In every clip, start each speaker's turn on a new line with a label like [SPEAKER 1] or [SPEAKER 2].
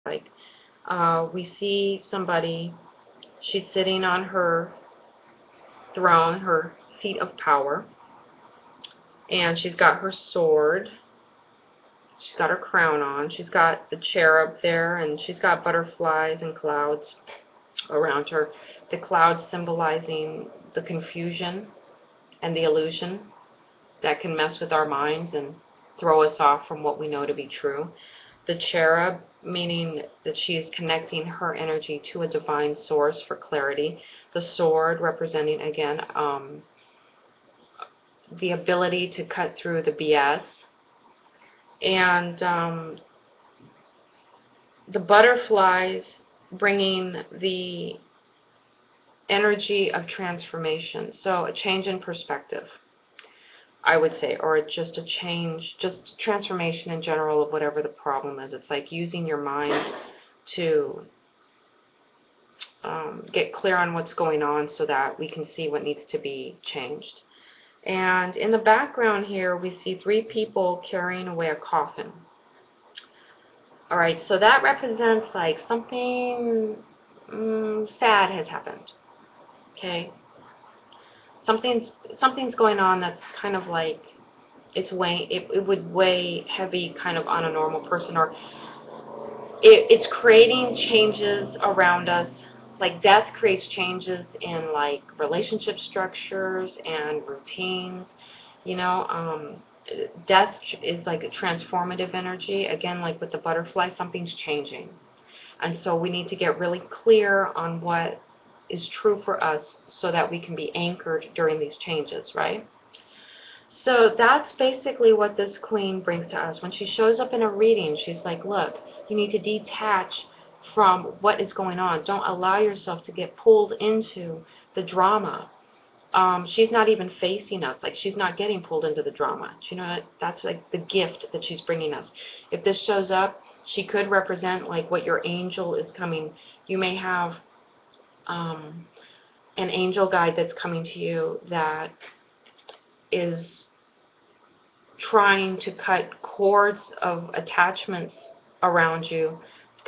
[SPEAKER 1] Like, we see somebody, she's sitting on her throne, her seat of power, and she's got her sword. She's got her crown on. She's got the cherub there, and she's got butterflies and clouds around her. The clouds symbolizing the confusion and the illusion that can mess with our minds and throw us off from what we know to be true. The cherub, meaning that she is connecting her energy to a divine source for clarity. The sword, representing, again, the ability to cut through the BS. And the butterflies bringing the energy of transformation. So a change in perspective, I would say, or just a change, just transformation in general of whatever the problem is. It's like using your mind to get clear on what's going on so that we can see what needs to be changed. And in the background here, we see 3 people carrying away a coffin. All right, so that represents like something sad has happened. Okay, something's going on that's kind of like it would weigh heavy kind of on a normal person, or it's creating changes around us. Like death creates changes in like relationship structures and routines. You know, death is like a transformative energy. Again, like with the butterfly, something's changing. And so we need to get really clear on what is true for us so that we can be anchored during these changes, right? So that's basically what this queen brings to us. When she shows up in a reading, she's like, look, you need to detach from what is going on. Don't allow yourself to get pulled into the drama. She's not even facing us. Like, she's not getting pulled into the drama. You know, that's like the gift that she's bringing us. If this shows up, she could represent like what your angel is coming. You may have an angel guide that's coming to you that is trying to cut cords of attachments around you,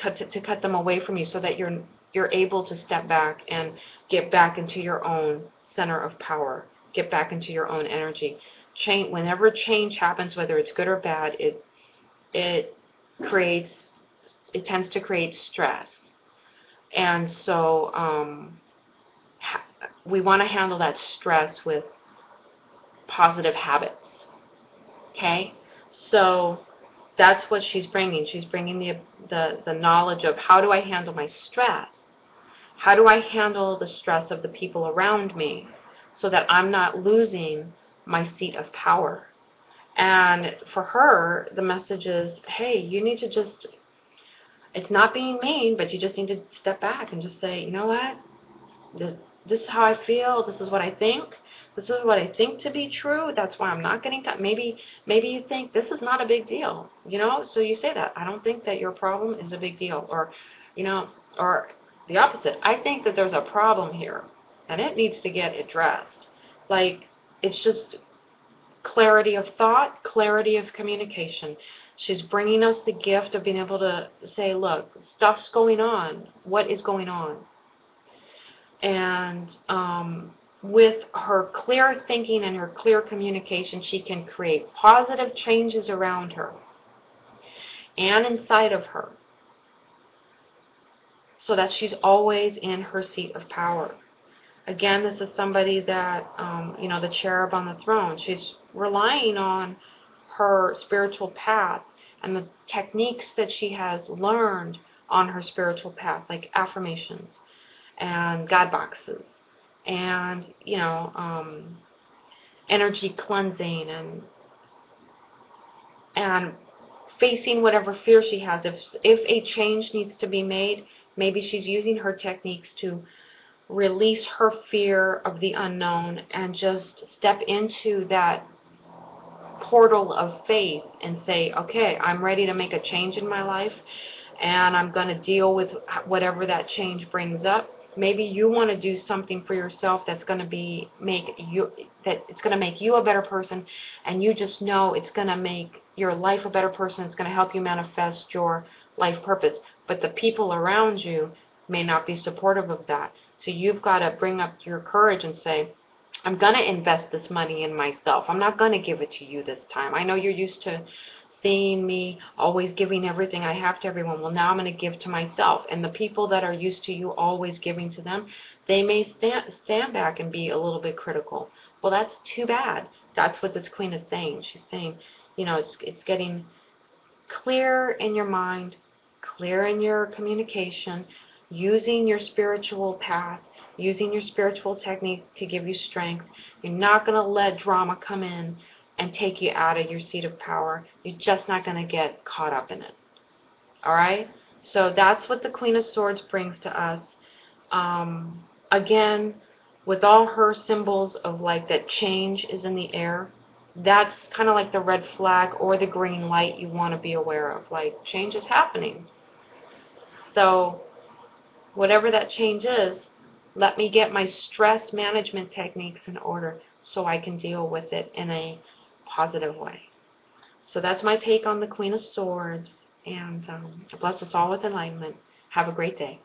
[SPEAKER 1] to cut them away from you, so that you're able to step back and get back into your own center of power, get back into your own energy. Whenever change happens, whether it's good or bad, it tends to create stress. And so we want to handle that stress with positive habits. Okay? So that's what she's bringing. She's bringing the knowledge of, how do I handle my stress? How do I handle the stress of the people around me so that I'm not losing my seat of power? And for her, the message is, hey, you need to just, it's not being mean, but you just need to step back and just say, you know what? This is how I feel. This is what I think. This is what I think to be true. That's why I'm not getting that. Maybe you think this is not a big deal, you know? So you say that. I don't think that your problem is a big deal. Or, you know, or the opposite. I think that there's a problem here, and it needs to get addressed. Like, it's just clarity of thought, clarity of communication. She's bringing us the gift of being able to say, look, stuff's going on. What is going on? And with her clear thinking and her clear communication, she can create positive changes around her and inside of her, so that she's always in her seat of power. Again, this is somebody that, you know, the cherub on the throne, she's relying on her spiritual path and the techniques that she has learned on her spiritual path, like affirmations and God boxes, and, you know, energy cleansing, and facing whatever fear she has. If a change needs to be made, maybe she's using her techniques to release her fear of the unknown and just step into that portal of faith and say, okay, I'm ready to make a change in my life, and I'm going to deal with whatever that change brings up. Maybe you want to do something for yourself that's going to make you a better person, and you just know it's going to make your life a better person. It's going to help you manifest your life purpose. but the people around you may not be supportive of that. So you've got to bring up your courage and say, I'm going to invest this money in myself. I'm not going to give it to you this time. I know you're used to seeing me always giving everything I have to everyone. Well, now I'm going to give to myself. And the people that are used to you always giving to them, they may stand back and be a little bit critical. Well, that's too bad. That's what this queen is saying. She's saying, you know, it's getting clear in your mind, clear in your communication, using your spiritual path, using your spiritual technique to give you strength. You're not going to let drama come in and take you out of your seat of power. You're just not going to get caught up in it. All right? So that's what the Queen of Swords brings to us. Again, with all her symbols of like that change is in the air, that's kind of like the red flag or the green light you want to be aware of. Like, change is happening. So whatever that change is, let me get my stress management techniques in order so I can deal with it in a positive way. So that's my take on the Queen of Swords, and bless us all with enlightenment. Have a great day.